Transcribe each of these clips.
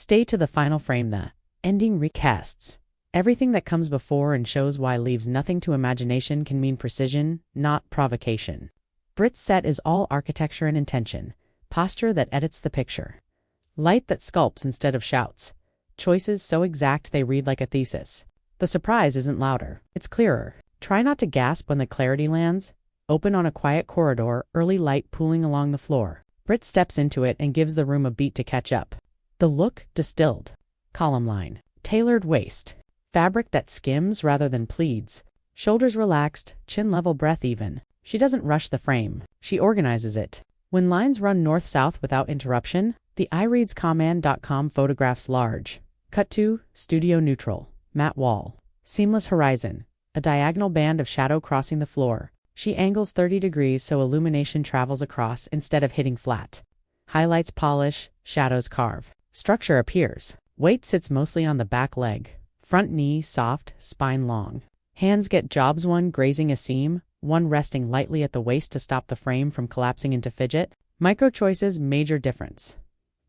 Stay to the final frame. The ending recasts everything that comes before and shows why leaves nothing to imagination can mean precision, not provocation. Brit's set is all architecture and intention, posture that edits the picture, light that sculpts instead of shouts, choices so exact they read like a thesis. The surprise isn't louder, it's clearer. Try not to gasp when the clarity lands. Open on a quiet corridor, early light pooling along the floor. Brit steps into it and gives the room a beat to catch up. The look, distilled. Column line. Tailored waist. Fabric that skims rather than pleads. Shoulders relaxed, chin level, breath even. She doesn't rush the frame. She organizes it. When lines run north-south without interruption, the eye reads command.com photographs large. Cut to, studio neutral. Matte wall. Seamless horizon. A diagonal band of shadow crossing the floor. She angles 30 degrees so illumination travels across instead of hitting flat. Highlights polish, shadows carve. Structure appears. Weight sits mostly on the back leg. Front knee soft, spine long. Hands get jobs, one grazing a seam, one resting lightly at the waist to stop the frame from collapsing into fidget. Micro choices, major difference.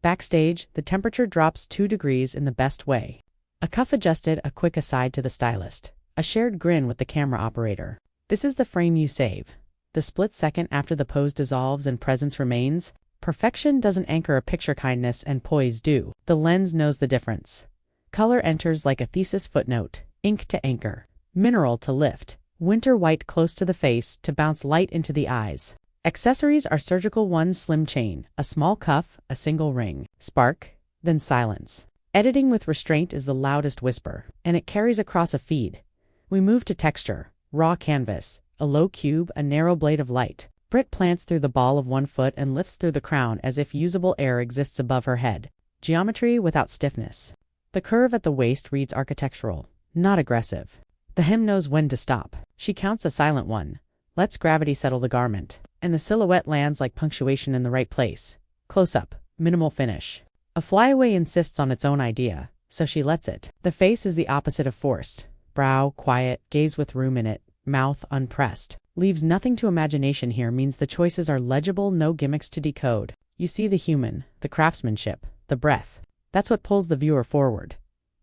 Backstage, the temperature drops 2 degrees in the best way. A cuff adjusted, a quick aside to the stylist. A shared grin with the camera operator. This is the frame you save. The split second after the pose dissolves and presence remains. Perfection doesn't anchor a picture, kindness and poise do. The lens knows the difference. Color enters like a thesis footnote, ink to anchor, mineral to lift, winter white close to the face to bounce light into the eyes. Accessories are surgical, one slim chain, a small cuff, a single ring, spark, then silence. Editing with restraint is the loudest whisper, and it carries across a feed. We move to texture, raw canvas, a low cube, a narrow blade of light. Brit plants through the ball of one foot and lifts through the crown as if usable air exists above her head. Geometry without stiffness. The curve at the waist reads architectural, not aggressive. The hem knows when to stop. She counts a silent one, lets gravity settle the garment, and the silhouette lands like punctuation in the right place. Close up, minimal finish. A flyaway insists on its own idea, so she lets it. The face is the opposite of forced. Brow quiet, gaze with room in it, mouth unpressed. Leaves nothing to imagination here means the choices are legible, no gimmicks to decode. You see the human, the craftsmanship, the breath. That's what pulls the viewer forward.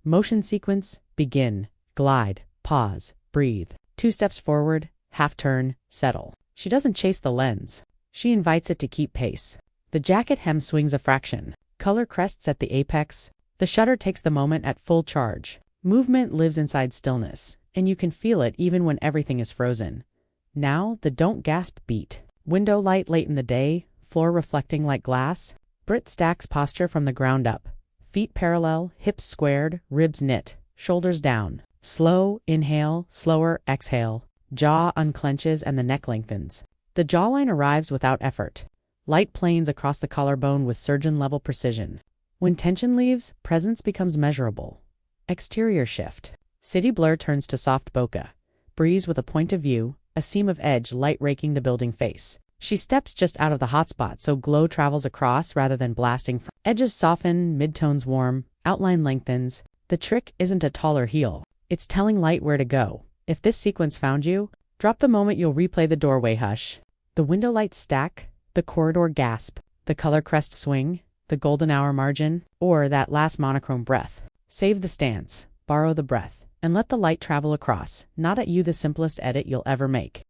Motion sequence, begin, glide, pause, breathe. 2 steps forward, half turn, settle. She doesn't chase the lens. She invites it to keep pace. The jacket hem swings a fraction. Color crests at the apex. The shutter takes the moment at full charge. Movement lives inside stillness, and you can feel it even when everything is frozen. Now, the don't gasp beat. Window light late in the day, floor reflecting like glass. Brit stacks posture from the ground up. Feet parallel, hips squared, ribs knit, shoulders down. Slow inhale, slower exhale. Jaw unclenches and the neck lengthens. The jawline arrives without effort. Light planes across the collarbone with surgeon-level precision. When tension leaves, presence becomes measurable. Exterior shift. City blur turns to soft bokeh. Breeze with a point of view, a seam of edge light raking the building face. She steps just out of the hotspot so glow travels across rather than blasting from. Edges soften, midtones warm, outline lengthens. The trick isn't a taller heel. It's telling light where to go. If this sequence found you, drop the moment you'll replay the doorway hush. The window lights stack, the corridor gasp, the color crest swing, the golden hour margin, or that last monochrome breath. Save the stance, borrow the breath, and let the light travel across, not at you, the simplest edit you'll ever make.